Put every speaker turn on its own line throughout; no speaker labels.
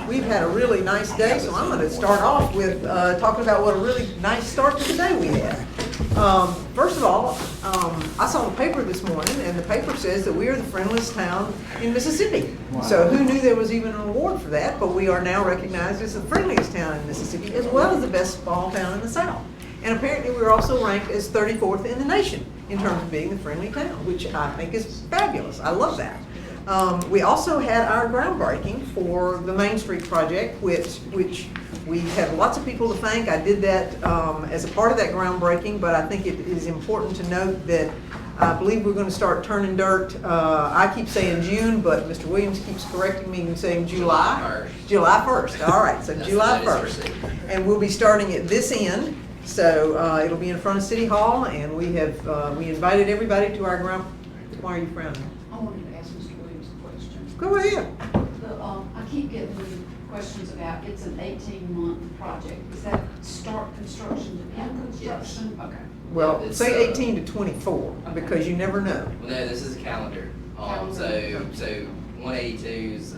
We've had a really nice day, so I'm going to start off with talking about what a really nice start to the day we had. First of all, I saw the paper this morning, and the paper says that we are the friendliest town in Mississippi. Wow. So who knew there was even an award for that? But we are now recognized as the friendliest town in Mississippi, as well as the best small town in the South. And apparently we're also ranked as 34th in the nation in terms of being a friendly town, which I think is fabulous. I love that. We also had our groundbreaking for the Main Street project, which we have lots of people to thank. I did that as a part of that groundbreaking, but I think it is important to note that I believe we're going to start turning dirt. I keep saying June, but Mr. Williams keeps correcting me and saying July. July 1st. All right, so July 1st. And we'll be starting at this end. So it'll be in front of City Hall, and we invited everybody to our ground. Why are you frowning?
I wanted to ask Mr. Williams a question.
Go ahead.
I keep getting questions about it's an 18-month project. Is that start construction to end construction? Yes. Okay.
Well, say 18 to 24 because you never know.
Well, no, this is a calendar. So 182's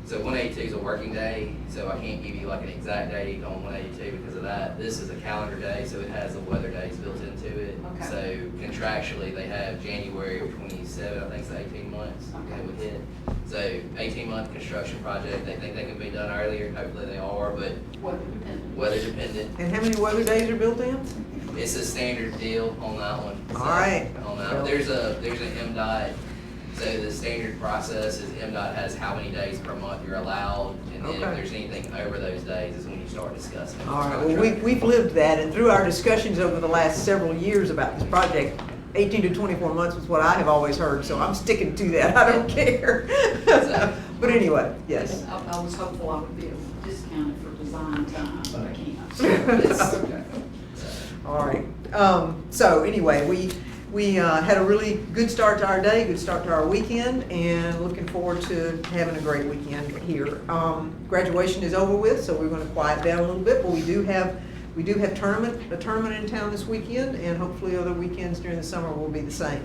So 182 is a working day, so I can't give you like an exact date on 182 because of that. This is a calendar day, so it has the weather days built into it.
Okay.
So contractually, they have January of 27, I think it's 18 months that would hit. So 18-month construction project. They think they can be done earlier. Hopefully they are, but
weather dependent.
Weather dependent.
And how many weather days are built in?
It's a standard deal on that one. So
all right.
On that one. There's an MDOT. So the standard process is MDOT has how many days per month you're allowed, and then if there's anything over those days is when you start discussing.
All right, well, we've lived that, and through our discussions over the last several years about this project, 18 to 24 months was what I have always heard, so I'm sticking to that. I don't care. But anyway, yes.
I was hopeful I would be able to discount it for design time, but I can't.
All right. So anyway, we had a really good start to our day, good start to our weekend, and looking forward to having a great weekend here. Graduation is over with, so we're going to quiet down a little bit, but we do have a tournament in town this weekend, and hopefully other weekends during the summer will be the same.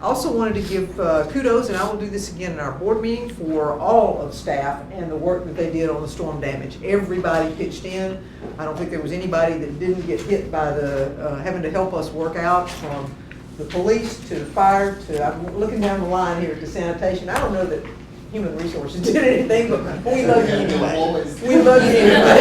I also wanted to give kudos, and I will do this again in our board meeting, for all of staff and the work that they did on the storm damage. Everybody pitched in. I don't think there was anybody that didn't get hit by the having to help us work out, from the police to the fire to, I'm looking down the line here, to sanitation. I don't know that human resources did anything, but we love you anyway. We love you anyway.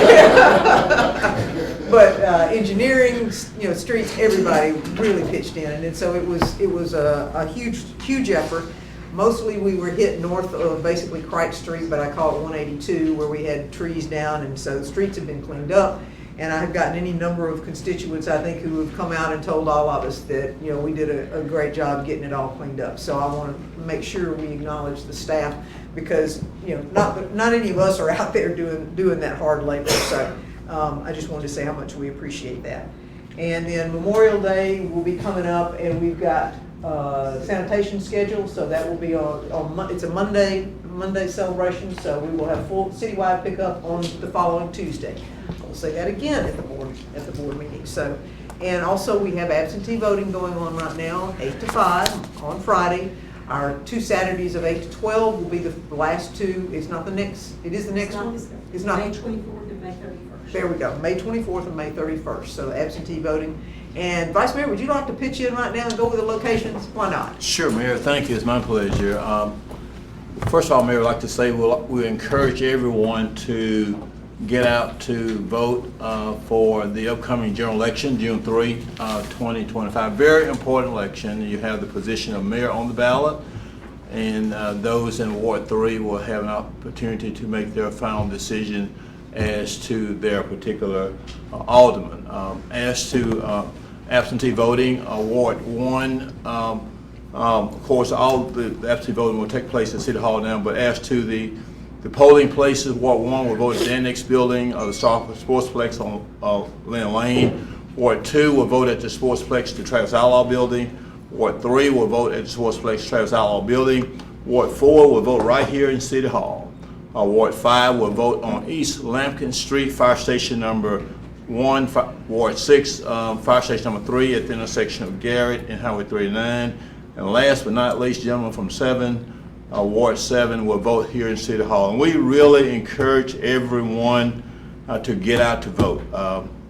But engineering, streets, everybody really pitched in, and so it was a huge effort. Mostly we were hit north of basically Crite Street, but I call it 182, where we had trees down, and so the streets have been cleaned up. And I've gotten any number of constituents, I think, who have come out and told all of us that, we did a great job getting it all cleaned up. So I want to make sure we acknowledge the staff, because, not any of us are out there doing that hard labor. So I just wanted to say how much we appreciate that. And then Memorial Day will be coming up, and we've got sanitation scheduled, so that will be it's a Monday celebration, so we will have full citywide pickup on the following Tuesday. We'll say that again at the board meeting. So, and also we have absentee voting going on right now, 8 to 5 on Friday. Our 2 Saturdays of 8 to 12 will be the last two. It's not the next. It is the next one. It's not
May 24th and May 31st.
There we go. May 24th and May 31st. So absentee voting. And Vice Mayor, would you like to pitch in right now and go over the locations? Why not?
Sure, Mayor. Thank you. It's my pleasure. First of all, Mayor, I'd like to say we encourage everyone to get out to vote for the upcoming general election, June 3, 2025. Very important election. You have the position of mayor on the ballot, and those in Ward 3 will have an opportunity to make their final decision as to their particular alderman. As to absentee voting, Ward 1, of course, all the absentee voting will take place at City Hall now, but as to the polling places, Ward 1 will vote at the Annex Building of the Starkville Sportsplex on Lynn Lane. Ward 2 will vote at the Sportsplex, the Travis Outlaw Building. Ward 3 will vote at the Sportsplex, Travis Outlaw Building. Ward 4 will vote right here in City Hall. Ward 5 will vote on East Lampkin Street, Fire Station number 1. Ward 6, Fire Station number 3 at the intersection of Garrett and Highway 39. And last but not least, gentlemen from 7, Ward 7 will vote here in City Hall. And we really encourage everyone to get out to vote.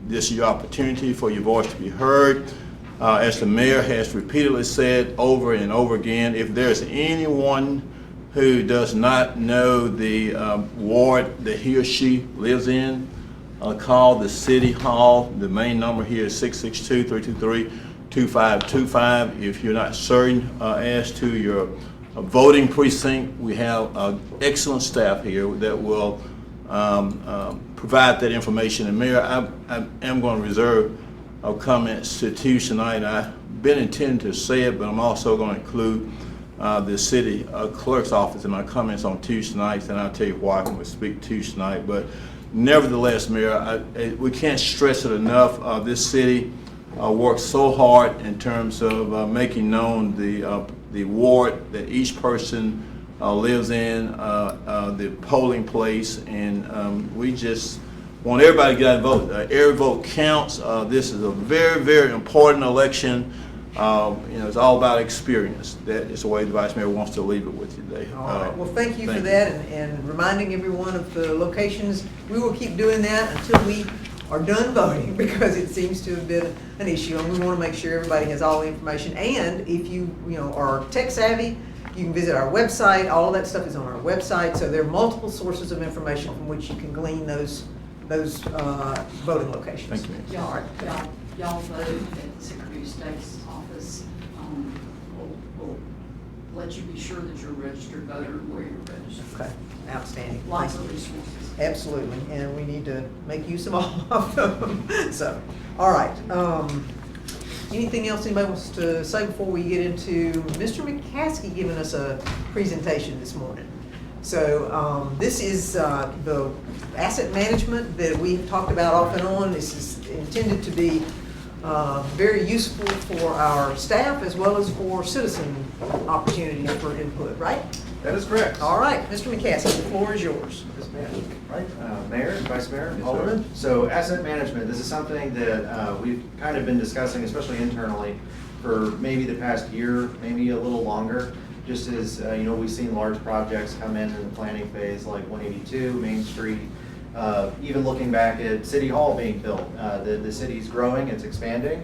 This is your opportunity for your voice to be heard. As the mayor has repeatedly said over and over again, if there's anyone who does not know the ward that he or she lives in, call the City Hall. The main number here is 662-323-2525. If you're not certain as to your voting precinct, we have excellent staff here that will provide that information. And Mayor, I am going to reserve comments to Tuesday night. I've been intending to say it, but I'm also going to include the city clerk's office in my comments on Tuesday nights, and I'll tell you why when we speak Tuesday night. But nevertheless, Mayor, we can't stress it enough. This city works so hard in terms of making known the ward that each person lives in, the polling place, and we just want everybody to get out and vote. Every vote counts. This is a very, very important election. It's all about experience. That is the way the Vice Mayor wants to leave it with you today.
All right, well, thank you for that, and reminding everyone of the locations. We will keep doing that until we are done voting, because it seems to have been an issue, and we want to make sure everybody has all the information. And if you are tech savvy, you can visit our website. All of that stuff is on our website, so there are multiple sources of information from which you can glean those voting locations.
Thank you.
Y'all vote at the Secretary of State's office. We'll let you be sure that you're a registered voter where you're registered.
Okay, outstanding.
Lots
Thank
of
you.
resources.
Absolutely, and we need to make use of all of them. So, all right. Anything else anybody wants to say before we get into Mr. McCaskey giving us a presentation this morning? So this is the asset management that we've talked about off and on. This is intended to be very useful for our staff as well as for citizen opportunities for input, right?
That is correct.
All right, Mr. McCaskey, the floor is yours.
Yes, ma'am. Right, Mayor, Vice Mayor, Alderman. So asset management, this is something that we've kind of been discussing, especially internally, for maybe the past year, maybe a little longer. Just as, we've seen large projects come in the planning phase, like 182, Main Street, even looking back at City Hall being built. The city's growing, it's expanding,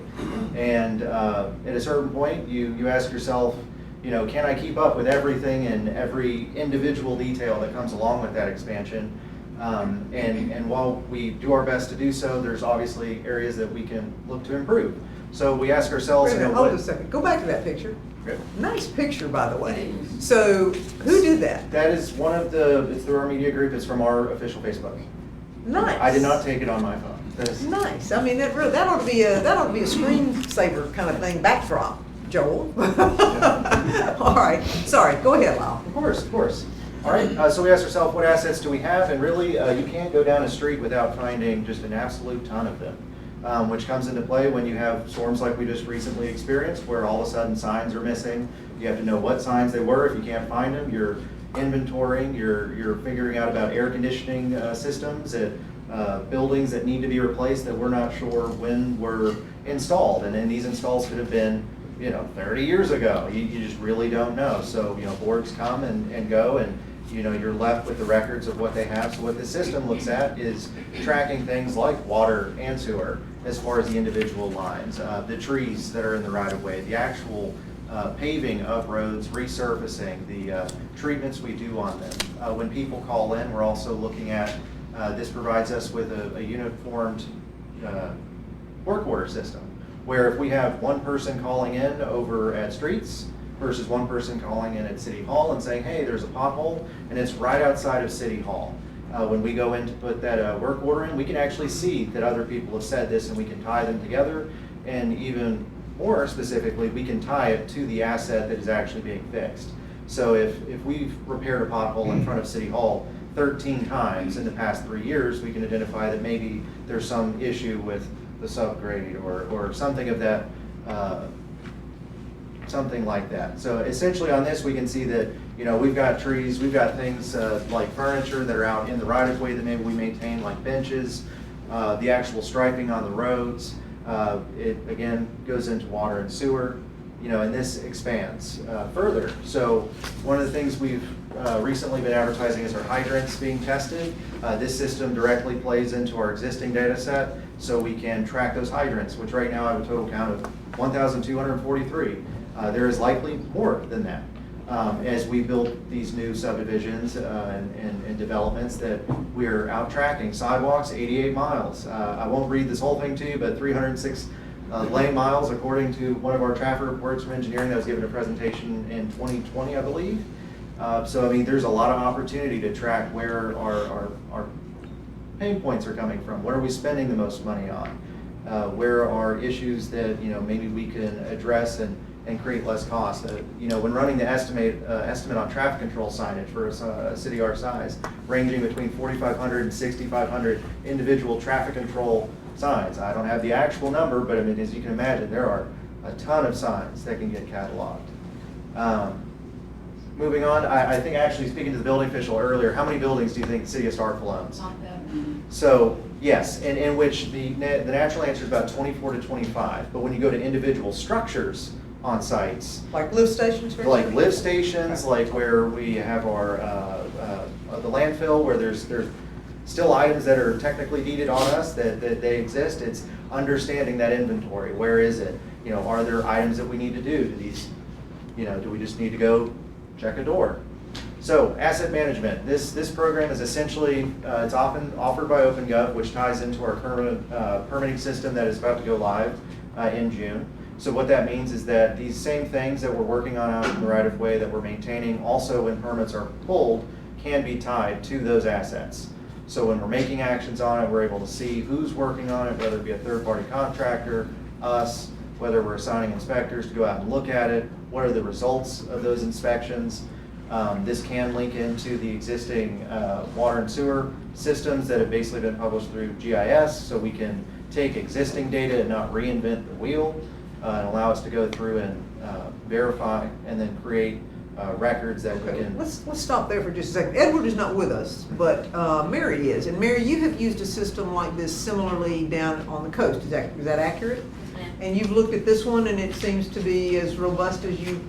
and at a certain point, you ask yourself, can I keep up with everything and every individual detail that comes along with that expansion? And while we do our best to do so, there's obviously areas that we can look to improve. So we ask ourselves,
Wait a minute, hold on a second. Go back to that picture.
Okay.
Nice picture, by the way. So who did that?
That is it's through our media group, it's from our official Facebook.
Nice.
I did not take it on my phone.
Nice. I mean, that ought to be a screensaver kind of thing, backdrop, Joel. All right. Sorry. Go ahead, Lyle.
Of course. All right, so we asked ourselves, what assets do we have? And really, you can't go down a street without finding just an absolute ton of them, which comes into play when you have storms like we just recently experienced, where all of a sudden signs are missing. You have to know what signs they were. If you can't find them, you're inventorying, you're figuring out about air conditioning systems at buildings that need to be replaced that we're not sure when were installed. And then these installs could have been 30 years ago. You just really don't know. So, boards come and go, and you're left with the records of what they have. So what the system looks at is tracking things like water and sewer as far as the individual lines, the trees that are in the right of way, the actual paving of roads, resurfacing, the treatments we do on them. When people call in, we're also looking at, this provides us with a uniformed work order system, where if we have one person calling in over at streets versus one person calling in at City Hall and saying, hey, there's a pothole, and it's right outside of City Hall. When we go in to put that work order in, we can actually see that other people have said this, and we can tie them together, and even more specifically, we can tie it to the asset that is actually being fixed. So if we've repaired a pothole in front of City Hall 13 times in the past 3 years, we can identify that maybe there's some issue with the subgrade or something of that, something like that. So essentially on this, we can see that we've got trees, we've got things like furniture that are out in the right of way that maybe we maintain, like benches, the actual striping on the roads. It again goes into water and sewer. and this expands further. So one of the things we've recently been advertising is our hydrants being tested. This system directly plays into our existing data set, so we can track those hydrants, which right now have a total count of 1,243. There is likely more than that as we build these new subdivisions and developments that we're out tracking. Sidewalks, 88 miles. I won't read this whole thing to you, but 306 lane miles according to one of our traffic reports from engineering that was given a presentation in 2020, I believe. So I mean, there's a lot of opportunity to track where our pain points are coming from. What are we spending the most money on? Where are issues that maybe we can address and create less cost? When running the estimate on traffic control signage for a city our size, ranging between 4,500 and 6,500 individual traffic control signs. I don't have the actual number, but I mean, as you can imagine, there are a ton of signs that can get cataloged. Moving on, I think actually speaking to the building official earlier, how many buildings do you think the city of Starkville owns?
Not that many.
So yes, in which the natural answer is about 24 to 25. But when you go to individual structures on sites,
Like lift stations, for
like
example?
lift stations, like where we have our the landfill, where there's still items that are technically deeded on us that they exist. It's understanding that inventory. Where is it? Are there items that we need to do? Do these, do we just need to go check a door? So asset management. This program is essentially it's often offered by OpenGov, which ties into our current permitting system that is about to go live in June. So what that means is that these same things that we're working on out in the right of way that we're maintaining, also when permits are pulled, can be tied to those assets. So when we're making actions on it, we're able to see who's working on it, whether it be a third-party contractor, us, whether we're assigning inspectors to go out and look at it, what are the results of those inspections. This can link into the existing water and sewer systems that have basically been published through GIS, so we can take existing data and not reinvent the wheel, and allow us to go through and verify and then create records that we can.
Let's stop there for just a second. Edward is not with us, but Mary is. And Mary, you have used a system like this similarly down on the coast. Is that accurate?
Yeah.
And you've looked at this one, and it seems to be as robust as you.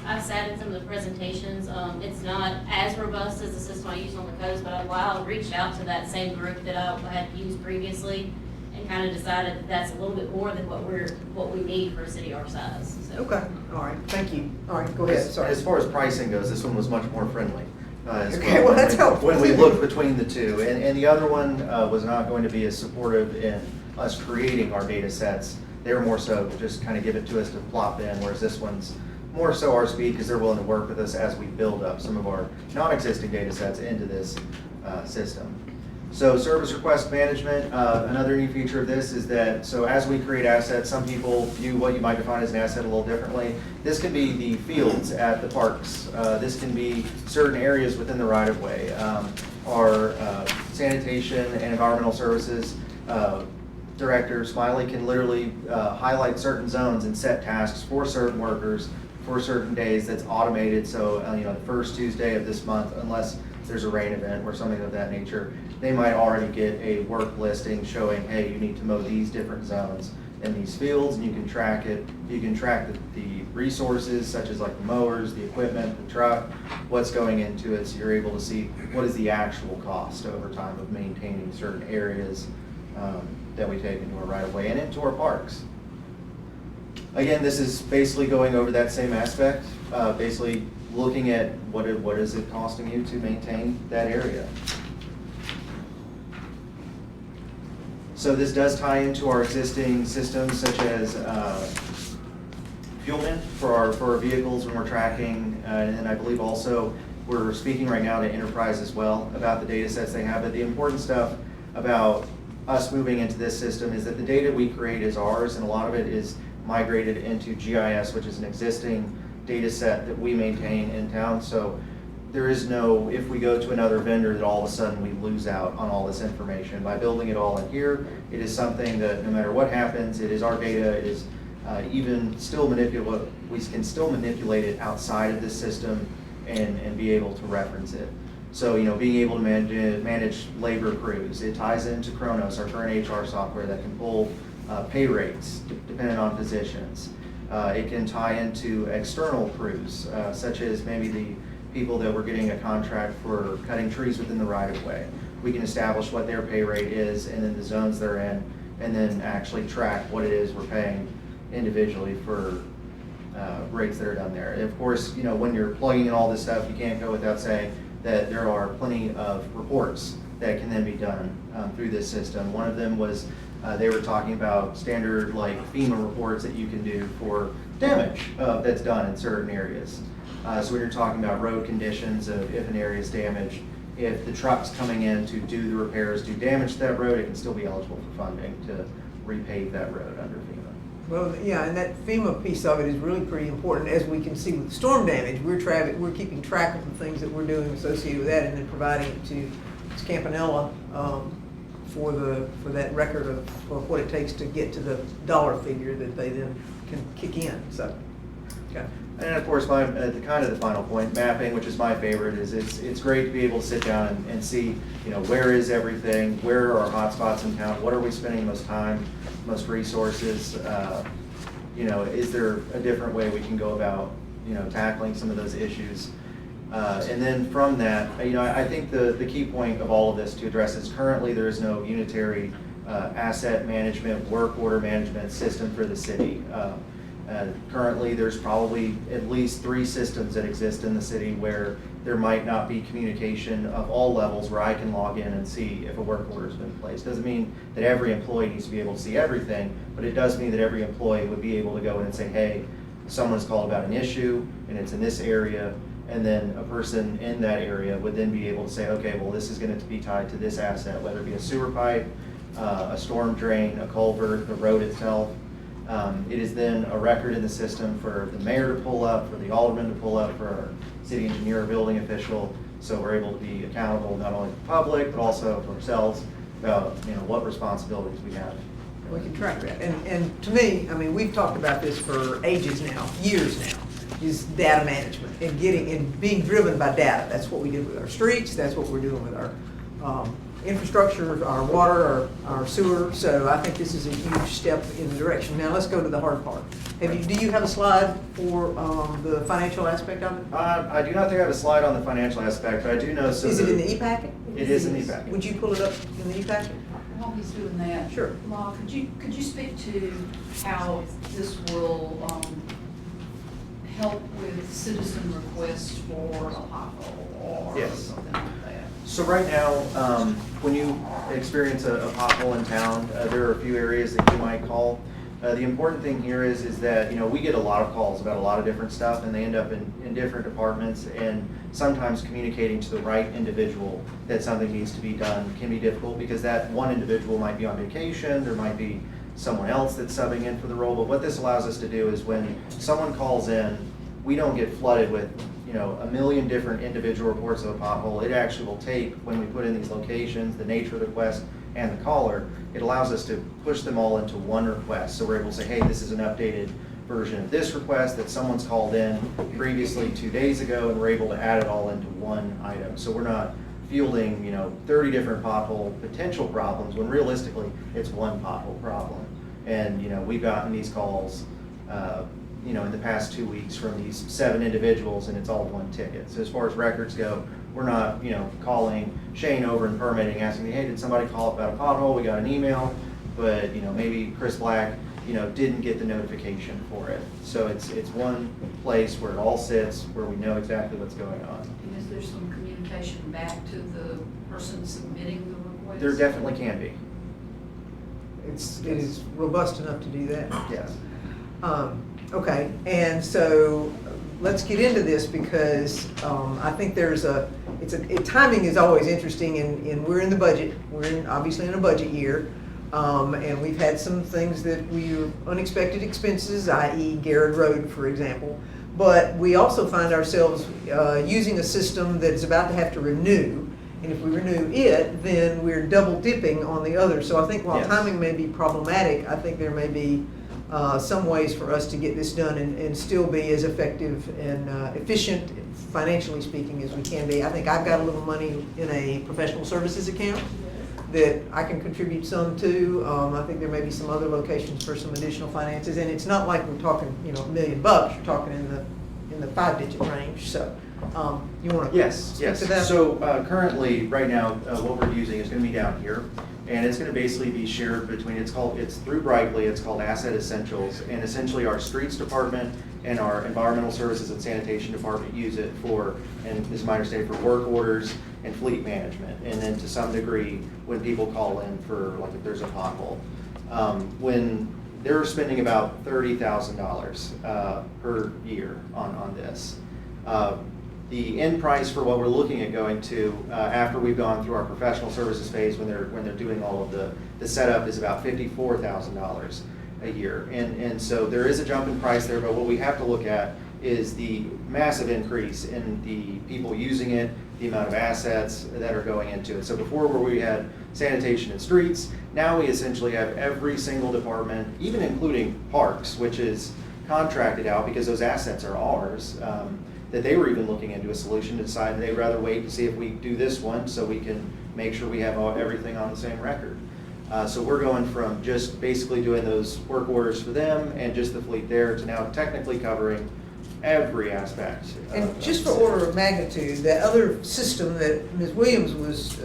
I've sat in some of the presentations. It's not as robust as the system I used on the coast, but I reached out to that same group that I had used previously and kind of decided that that's a little bit more than what we need for a city our size. So.
Okay, all right, thank you. All right, go ahead, sorry.
As far as pricing goes, this one was much more friendly.
Okay, well, that's helpful.
When we looked between the two, and the other one was not going to be as supportive in us creating our data sets. They were more so just kind of give it to us to plop in, whereas this one's more so our speed because they're willing to work with us as we build up some of our non-existing data sets into this system. So service request management, another new feature of this is that, so as we create assets, some people view what you might define as an asset a little differently. This can be the fields at the parks. This can be certain areas within the right-of-way. Our sanitation and environmental services director, Smiley, can literally highlight certain zones and set tasks for certain workers for certain days that's automated. So, the first Tuesday of this month, unless there's a rain event or something of that nature, they might already get a work listing showing, hey, you need to mow these different zones in these fields, and you can track it. You can track the resources, such as like the mowers, the equipment, the truck, what's going into it, so you're able to see what is the actual cost over time of maintaining certain areas that we take into our right-of-way and into our parks. Again, this is basically going over that same aspect, basically looking at what is it costing you to maintain that area. So this does tie into our existing systems, such as fuel bin for our vehicles when we're tracking, and I believe also we're speaking right now to Enterprise as well about the data sets they have. But the important stuff about us moving into this system is that the data we create is ours, and a lot of it is migrated into GIS, which is an existing data set that we maintain in town. So there is no, if we go to another vendor, that all of a sudden we lose out on all this information. By building it all in here, it is something that no matter what happens, it is our data. It is even still manipulable. We can still manipulate it outside of this system and be able to reference it. So, being able to manage labor crews, it ties into Kronos, our current HR software that can pull pay rates depending on positions. It can tie into external crews, such as maybe the people that were getting a contract for cutting trees within the right-of-way. We can establish what their pay rate is and then the zones they're in, and then actually track what it is we're paying individually for rates that are done there. And of course, you know, when you're plugging in all this stuff, you can't go without saying that there are plenty of reports that can then be done through this system. One of them was they were talking about standard like FEMA reports that you can do for damage that's done in certain areas. So when you're talking about road conditions, of if an area is damaged, if the trucks coming in to do the repairs do damage to that road, it can still be eligible for funding to repave that road under FEMA.
Well, yeah, and that FEMA piece of it is really pretty important. As we can see with storm damage, we're keeping track of the things that we're doing associated with that and then providing it to Campanella for that record of what it takes to get to the dollar figure that they then can kick in, so, okay.
And of course, the final point, mapping, which is my favorite, is it's great to be able to sit down and see, you know, where is everything, where are our hot spots in town, what are we spending most time, most resources, you know, is there a different way we can go about, you know, tackling some of those issues. And then from that, you know, I think the key point of all of this to address is currently there is no unitary asset management, work order management system for the city. Currently, there's probably at least 3 systems that exist in the city where there might not be communication of all levels where I can log in and see if a work order's been placed. Doesn't mean that every employee needs to be able to see everything, but it does mean that every employee would be able to go in and say, hey, someone's called about an issue and it's in this area, and then a person in that area would then be able to say, okay, well, this is going to be tied to this asset, whether it be a sewer pipe, a storm drain, a culvert, the road itself. It is then a record in the system for the mayor to pull up, for the alderman to pull up, for our city engineer or building official, so we're able to be accountable not only to the public, but also to ourselves about, you know, what responsibilities we have.
We can track that. And to me, I mean, we've talked about this for ages now, years now, is data management and being driven by data. That's what we did with our streets, that's what we're doing with our infrastructure, our water, our sewer. So I think this is a huge step in the direction. Now let's go to the hard part. Do you have a slide for the financial aspect of it?
I do not think I have a slide on the financial aspect, but I do know some.
Is it in the e-packet?
It is in the e-packet.
Would you pull it up in the e-packet?
While he's doing that.
Sure.
Law, could you speak to how this will help with citizen requests for a pothole or
Yes.
something like that?
So right now, when you experience a pothole in town, there are a few areas that you might call. The important thing here is that, you know, we get a lot of calls about a lot of different stuff, and they end up in different departments, and sometimes communicating to the right individual that something needs to be done can be difficult because that one individual might be on vacation, there might be someone else that's subbing in for the role. But what this allows us to do is when someone calls in, we don't get flooded with, you know, a million different individual reports of a pothole. It actually will take, when we put in these locations, the nature of the request, and the caller, it allows us to push them all into one request. So we're able to say, hey, this is an updated version of this request that someone's called in previously 2 days ago, and we're able to add it all into one item. So we're not fielding, you know, 30 different pothole potential problems when realistically it's one pothole problem. And, you know, we've gotten these calls, you know, in the past 2 weeks from these 7 individuals, and it's all one ticket. So as far as records go, we're not, you know, calling Shane over in permitting asking me, hey, did somebody call about a pothole? We got an email, but, you know, maybe Chris Black, you know, didn't get the notification for it. So it's one place where it all sits, where we know exactly what's going on.
And is there some communication back to the person submitting the request?
There definitely can be.
It is robust enough to do that.
Yes.
Okay, and so let's get into this because I think there's timing is always interesting, and we're in the budget. We're obviously in a budget year, and we've had some things that unexpected expenses, i.e. Garrett Road, for example. But we also find ourselves using a system that is about to have to renew. And if we renew it, then we're double dipping on the other. So I think while
Yes.
timing may be problematic, I think there may be some ways for us to get this done and still be as effective and efficient, financially speaking, as we can be. I think I've got a little money in a professional services account that I can contribute some to. I think there may be some other locations for some additional finances, and it's not like we're talking, you know, $1 million, you're talking in the 5-digit range, so, you wanna
Yes,
speak
yes.
to that?
So currently, right now, what we're using is gonna be down here, and it's gonna basically be shared between, it's through Brightly, it's called Asset Essentials, and essentially our streets department and our environmental services and sanitation department use it for, and this is my understanding, for work orders and fleet management, and then to some degree, when people call in for, like, if there's a pothole. When they're spending about $30,000 per year on this. The end price for what we're looking at going to, after we've gone through our professional services phase, when they're doing all of the setup, is about $54,000 a year. And so there is a jump in price there, but what we have to look at is the massive increase in the people using it, the amount of assets that are going into it. So before, where we had sanitation and streets, now we essentially have every single department, even including parks, which is contracted out because those assets are ours, that they were even looking into a solution to decide they'd rather wait to see if we do this one so we can make sure we have everything on the same record. So we're going from just basically doing those work orders for them and just the fleet there to now technically covering every aspect.
And just for order of magnitude, that other system that Ms. Williams was,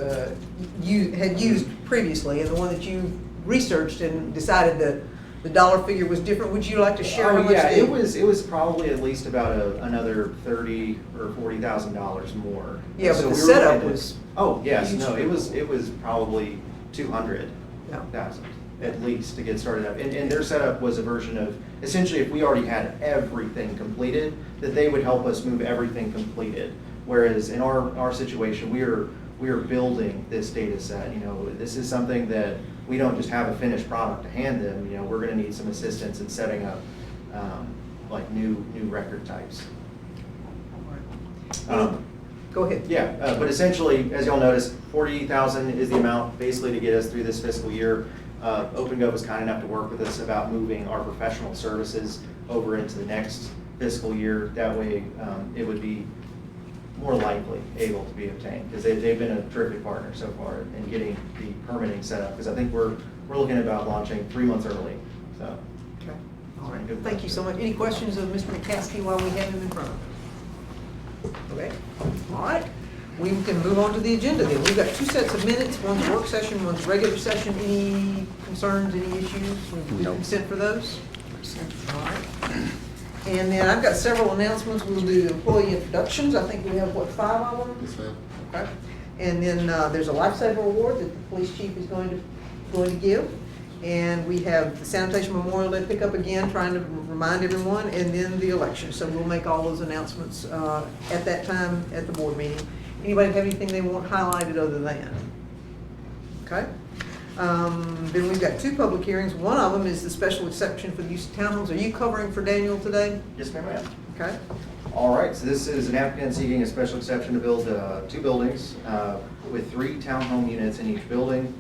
had used previously, and the one that you researched and decided the dollar figure was different, would you like to share how much?
Yeah, it was probably at least about another $30,000 or $40,000 more.
Yeah, but
So
the
we were
setup
looking at-
was
Oh, yes,
huge.
no, it was probably 200,000
Yeah.
at least to get started up. And their setup was a version of, essentially, if we already had everything completed, that they would help us move everything completed. Whereas in our situation, we are building this data set. You know, this is something that we don't just have a finished product to hand them. You know, we're gonna need some assistance in setting up, like new record types.
Go ahead.
Yeah, but essentially, as y'all noticed, 40,000 is the amount basically to get us through this fiscal year. OpenGov was kind enough to work with us about moving our professional services over into the next fiscal year. That way, it would be more likely able to be obtained, because they've been a terrific partner so far in getting the permitting set up, because I think we're looking at about launching 3 months early, so.
Okay. All right, thank you so much. Any questions of Mr. McCaskey while we have him in front of us? Okay, all right. We can move on to the agenda then. We've got 2 sets of minutes, one's work session, one's regular session. Any concerns, any issues? No. Consent for those? All right. And then I've got several announcements. We'll do employee introductions. I think we have, what, 5 of them?
Yes, ma'am.
Okay. And then there's a lifesaver award that the police chief is going to give. And we have the sanitation Memorial Day pickup again, trying to remind everyone, and then the election. So we'll make all those announcements at that time at the board meeting. Anybody have anything they want highlighted other than? Okay. Then we've got 2 public hearings. One of them is the special exception for the use of townhomes. Are you covering for Daniel today?
Yes, ma'am.
Okay.
All right, so this is an applicant seeking a special exception to build 2 buildings with 3 townhome units in each building.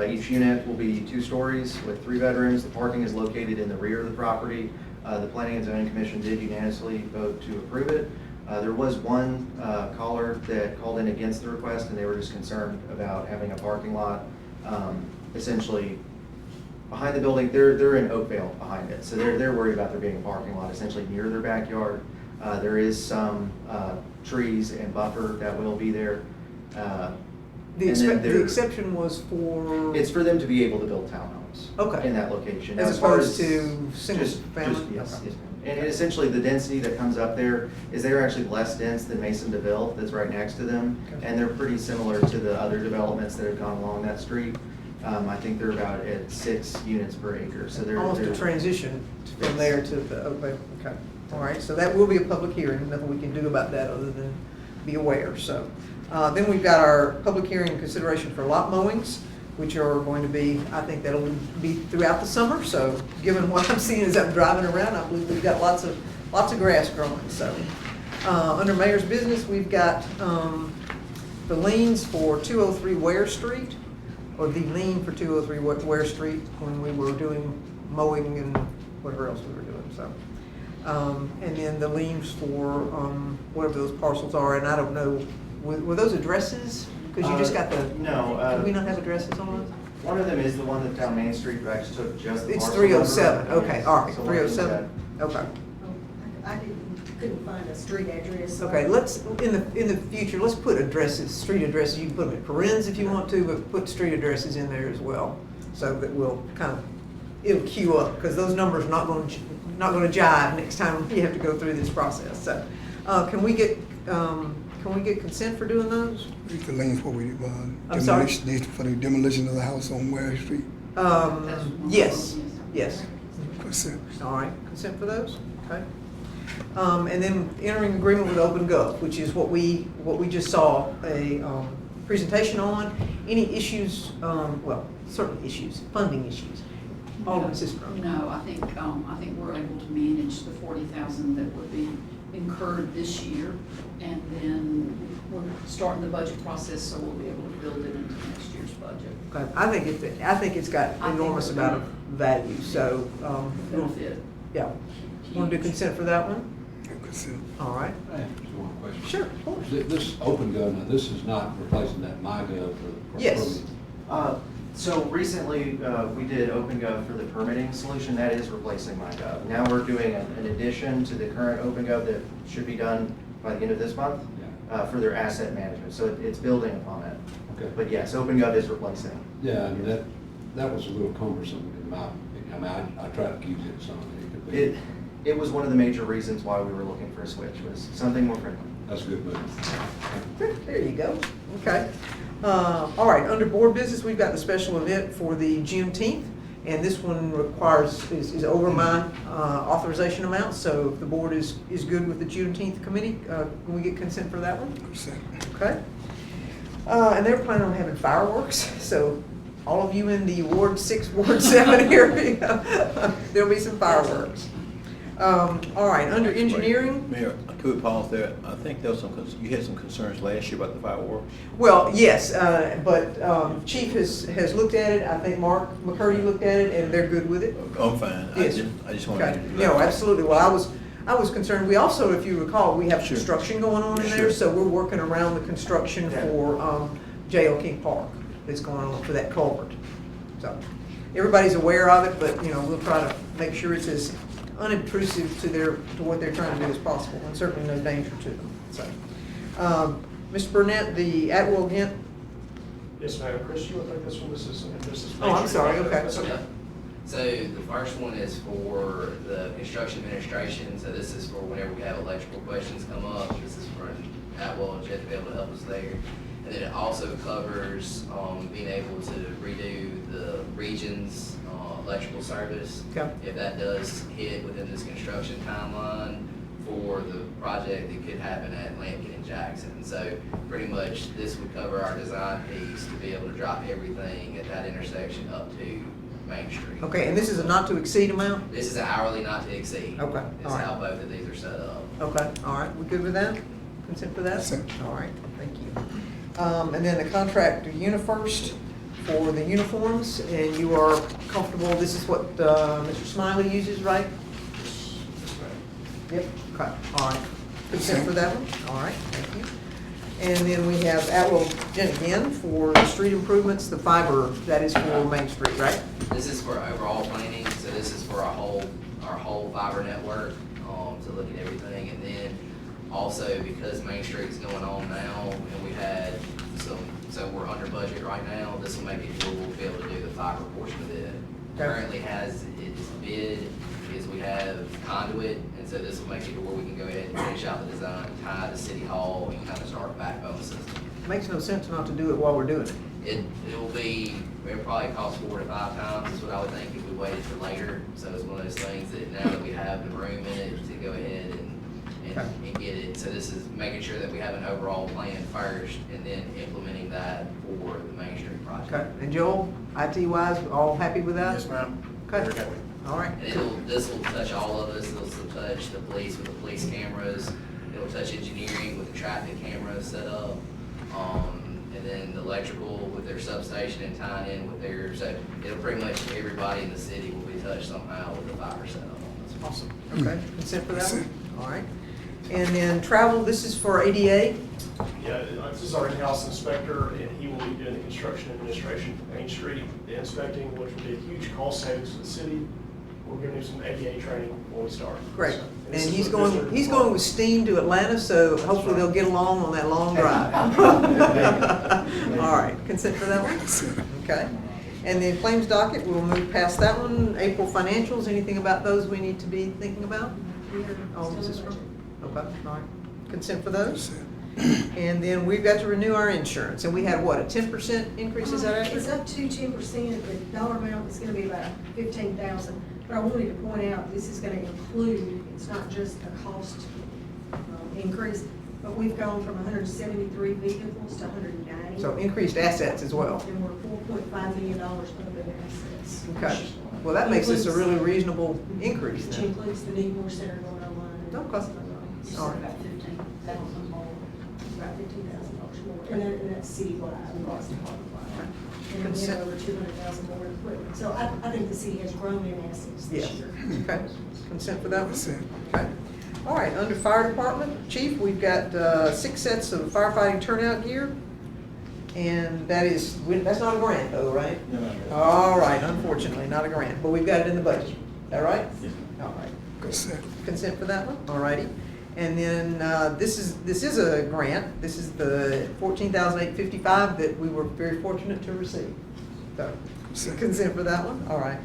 Each unit will be 2 stories with 3 bedrooms. The parking is located in the rear of the property. The Planning and Zoning Commission did unanimously vote to approve it. There was one caller that called in against the request, and they were just concerned about having a parking lot essentially behind the building. They're in Oakville behind it, so they're worried about there being a parking lot essentially near their backyard. There is some trees and buffer that will be there.
The exception was for?
It's for them to be able to build townhomes.
Okay.
In that location.
As
far
opposed to single family?
Yes,
Okay.
yes, ma'am. And essentially, the density that comes up there is they're actually less dense than Mason DeVille that's right next to them.
Okay.
And they're pretty similar to the other developments that have gone along that street. I think they're about at 6 units per acre, so they're.
Almost a transition from there to the, okay. All right, so that will be a public hearing. Nothing we can do about that other than be aware, so. Then we've got our public hearing and consideration for lot mowings, which are going to be, I think that'll be throughout the summer. So given what I'm seeing as I'm driving around, I believe we've got lots of grass growing. So under mayor's business, we've got the liens for 203 Ware Street, or the lien for 203 Ware Street when we were doing mowing and whatever else we were doing. So. And then the liens for whatever those parcels are, and I don't know, were those addresses Because you just got the,
No,
do we not have addresses on those?
one of them is the one that's down Main Street, but I just took just the
It's
parcel
307,
number.
okay, all right,
So one of them's
307, okay.
I couldn't find a street address. so-
Okay, let's, in the future, let's put addresses, street addresses, you can put them in parentheses if you want to, but put street addresses in there as well, so that we'll kind of, it'll queue up, because those numbers are not gonna jive next time you have to go through this process, so. Can we get consent for doing those?
These the lanes for we,
I'm sorry?
these for the demolition of the house on Ware Street.
Yes, yes.
Consent.
All right, consent for those, okay. And then entering agreement with OpenGov, which is what we just saw a presentation on. Any issues, well, certain issues, funding issues. Alderman Sisdrum.
No, I think we're able to manage the 40,000 that would be incurred this year. And then we're starting the budget process, so we'll be able to build it into next year's budget.
Okay, I think it's got enormous amount of value, so,
Benefit.
yeah. Want to do consent for that one?
Consent.
All right.
I have just one question.
Sure, of course.
This OpenGov, now this is not replacing that MyGov for.
Yes.
So recently, we did OpenGov for the permitting solution. That is replacing MyGov. Now we're doing an addition to the current OpenGov that should be done by the end of this month for their asset management. So it's building upon it.
Okay.
But yes, OpenGov is replacing.
Yeah, and that was a little cumbersome in my opinion. I mean, I tried to use it some, and it could be.
It was one of the major reasons why we were looking for a switch, was something more friendly.
That's a good move.
There you go. Okay. All right, under board business, we've got the special event for the Juneteenth, and this one is over my authorization amount, so if the board is good with the Juneteenth committee, can we get consent for that one?
Consent.
Okay. And they're planning on having fireworks, so all of you in the Ward 6, Ward 7 area, there'll be some fireworks. All right, under engineering.
Mayor, could we pause there? I think there was you had some concerns last year about the fireworks.
Well, yes, but Chief has looked at it. I think Mark McCurdy looked at it, and they're good with it.
I'm fine.
Yes.
I just wanted
Okay.
to.
No, absolutely. Well, I was concerned. We also, if you recall, we have
Sure.
construction going on in there,
Sure.
so we're working around the construction
Yeah.
for J.L. King Park that's going on for that culvert. So everybody's aware of it, but we'll try to make sure it's as unobtrusive to what they're trying to do as possible, and certainly no danger to them. So, Mr. Burnett, the Atwell Ghent.
Yes, Mayor. Chris, you want to take this one? This is.
Oh, I'm sorry, okay.
That's okay.
So the first one is for the construction administration, so this is for whenever we have electrical questions come up, this is for Atwell and Jet to be able to help us there. And then it also covers, being able to redo the region's, electrical service.
Okay.
If that does hit within this construction timeline for the project that could happen at Lampkin and Jackson. So pretty much this would cover our design piece to be able to drop everything at that intersection up to Main Street.
Okay, and this is a not to exceed amount?
This is an hourly not to exceed.
Okay,
Is
all right.
how both of these are set up.
Okay, all right, we good with that? Consent for that?
Consent.
All right, thank you. And then the contract to UniFirst for the uniforms, and you are comfortable, this is what Mr. Smiley uses, right? Yep, okay, all right. Consent for that one? All right, thank you. And then we have Atwell Jen again for the street improvements, the fiber, that is for Main Street, right?
This is for overall planning, so this is for our whole fiber network, to look at everything. And then also because Main Street's going on now, and we had so we're under budget right now, this will make it where we'll be able to do the fiber portion of it.
Okay.
Currently has its bid, is we have conduit, and so this will make it to where we can go ahead and finish out the design, tie to City Hall, and kind of start a backbone system.
Makes no sense not to do it while we're doing it.
It'll probably cost 4 to 5 times, is what I would think if we waited for later. So it's one of those things that now that we have the room in it to go ahead and get it. So this is making sure that we have an overall plan first and then implementing that for the Main Street project.
Okay, and Joel, IT wise, all happy with that?
Yes, ma'am.
Okay, all right.
And this will touch all of us. This will touch the police with the police cameras. It'll touch engineering with the traffic cameras set up. And then the electrical with their substation and tying in with theirs. So it'll pretty much everybody in the city will be touched somehow with the fiber setup on this.
Awesome. Okay, consent for that one?
Consent.
All right. And then travel, this is for ADA?
Yeah, this is our in-house inspector, and he will be doing the construction administration for Main Street, the inspecting, which will be a huge cost savings to the city. We're giving him some ADA training when we start.
Great.
So,
And
this is
he's
what this
going,
is
he's going with steam to Atlanta, so hopefully they'll get along on that long drive. All right, consent for that one? Okay. And the claims docket, we'll move past that one. April financials, anything about those we need to be thinking about? Oh, Mrs. Frum? Okay, all right. Consent for those? And then we've got to renew our insurance, and we had what, a 10% increase, is that
It's
accurate?
up to 10%, the dollar amount is gonna be about 15,000. But I wanted to point out, this is gonna include, it's not just a cost increase, but we've gone from 173 vehicles to 190.
So increased assets as well.
And we're $4.5 million above assets.
Okay. Well, that makes this a really reasonable increase
Which
then.
includes the Needmore Center going online. and
Okay.
stuff like that.
It's
All right.
about 15,000 more.
It's about $15,000 more, and that's citywide, across the department. And then we
Consent.
have over 200,000 more in equipment. So I think the city has grown in assets this
Yes.
year.
Okay. Consent for that one?
Consent.
Okay. All right, under fire department, chief, we've got 6 sets of firefighting turnout gear. And that is, that's not a grant though, right?
No.
All right, unfortunately, not a grant, but we've got it in the budget. Is that right?
Yes.
All right.
Consent.
Consent for that one? All righty. And then this is a grant. This is the $14,855 that we were very fortunate to receive. So, consent for that one? All right.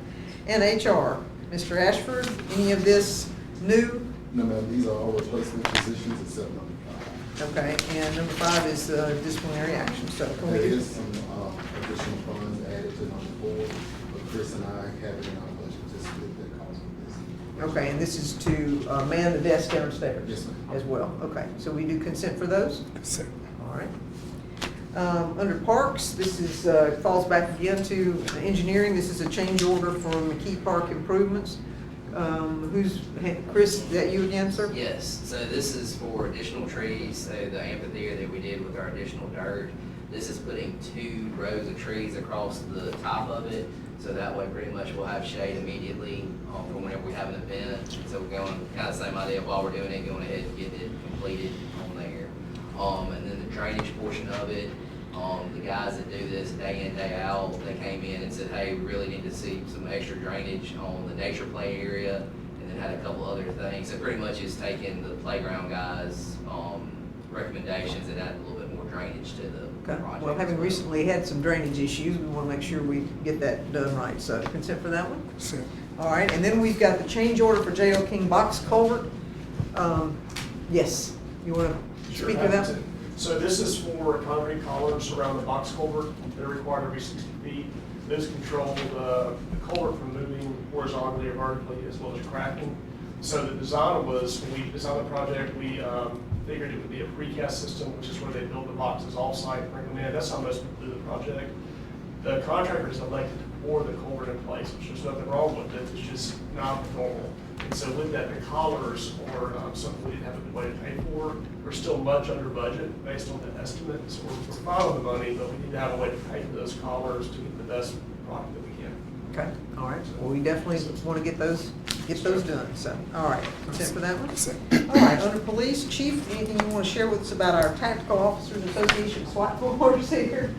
And HR, Mr. Ashford, any of this new?
No, ma'am, these are all replacement positions except number 5.
Okay, and number 5 is disciplinary action. So can we
There
do?
is some additional funds added to number 4, but Chris and I have it in our budget to split that cost with this.
Okay, and this is to man the desk downstairs?
Yes, ma'am.
As well, okay. So we do consent for those?
Consent.
All right. Under parks, this is, falls back again to engineering. This is a change order for McKee Park improvements. Chris, is that you again, sir?
Yes, so this is for additional trees, so the amphitheater that we did with our additional dirt. This is putting 2 rows of trees across the top of it, so that way pretty much we'll have shade immediately for whenever we have an event. So we're going, kind of same idea while we're doing it, going ahead and getting it completed on there. And then the drainage portion of it, the guys that do this day in, day out, they came in and said, hey, we really need to see some extra drainage on the nature play area, and then had a couple other things. So pretty much it's taking the playground guys' recommendations and add a little bit more drainage to the
Okay.
project.
Well, having
as well.
recently had some drainage issues, we want to make sure we get that done right. So consent for that one?
Consent.
All right, and then we've got the change order for J.L. King box culvert. Yes, you want to
Sure,
speak to
happy
that?
to. So this is for concrete collars around the box culvert. They're required every 60 feet. Those control the culvert from moving horizontally or vertically as well as cracking. So the design was, when we designed the project, we figured it would be a precast system, which is where they build the boxes off-site, bring them in. That's how most people do the project. The contractor is elected to pour the culvert in place, which there's nothing wrong with it. It's just not normal. And so with that, the collars or something we didn't have a way to pay for, we're still much under budget based on the estimate. So we're fine with the money, but we need to have a way to pay for those collars to get the best product that we can.
Okay, all right. Well, we definitely want to get those done. So, all right, consent for that one?
Consent.
All right, under police, chief, anything you want to share with us about our Tactical Officers Association SWAT force here?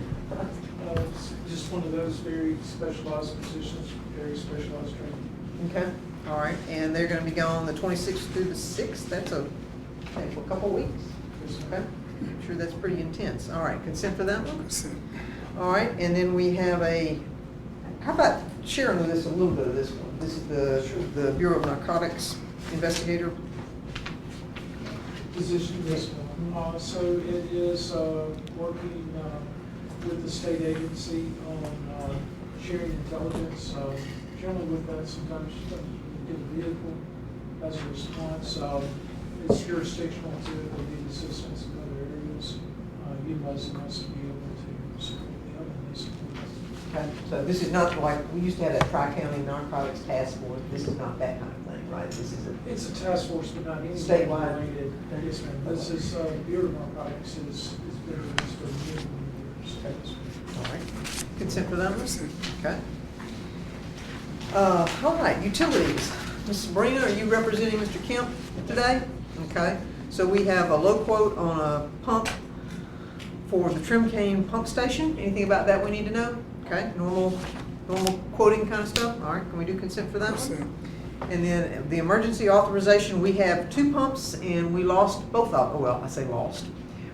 Just one of those very specialized positions, very specialized training.
Okay, all right, and they're gonna be gone the 26th through the 6th, that's a couple of weeks. Okay, I'm sure that's pretty intense. All right, consent for that one?
Consent.
All right, and then we have how about sharing with us a little bit of this one? This is the Bureau of Narcotics investigator.
Position, yes, ma'am. So it is working with the state agency on sharing intelligence. Generally with that, sometimes you get a vehicle as a response. It's jurisdictional too, they need assistance in other areas, utilizing us to be able to support them and they support us.
Okay, so this is not like, we used to have that Tri-County Narcotics Task Force, this is not that kind of thing, right? This is
It's a task force, but not any
Statewide.
related. Yes, ma'am. This is, Bureau of Narcotics has been doing this for many, many years.
all right. Consent for that one?
Consent.
Okay. All right, utilities. Ms. Sabrina, are you representing Mr. Kemp today? Okay, so we have a low quote on a pump for the trim cane pump station. Anything about that we need to know? Okay, normal quoting kind of stuff. All right, can we do consent for that one?
Consent.
And then the emergency authorization, we have 2 pumps and we lost both of them. Well, I say lost.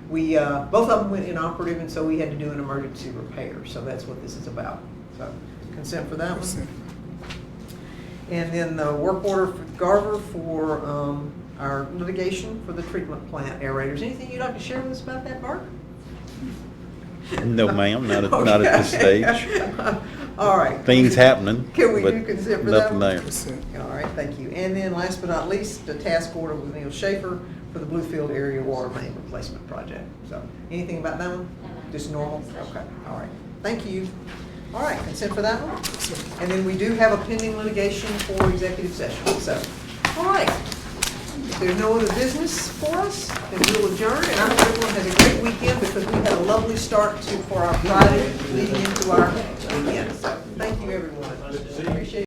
We, both of them went inoperative and so we had to do an emergency repair. So that's what this is about. So consent for that one.
Consent.
And then the work order for Garver for our litigation for the treatment plant aerators. Anything you'd like to share with us about that, Mark?
No, ma'am, not at this
Okay.
stage.
All right.
Things happening,
Can we
but
do consent for that
nothing
one?
there.
Consent.
All right, thank you. And then last but not least, the task order with Neil Schaefer for the Bluefield area water main replacement project. So anything about that one? Just normal? Okay, all right. Thank you. All right, consent for that one? And then we do have a pending litigation for executive session, so. All right. If there's no other business for us, then we'll adjourn. And I hope everyone has a great weekend because we had a lovely start for our Friday leading into our weekend. So thank you, everyone. Appreciate it.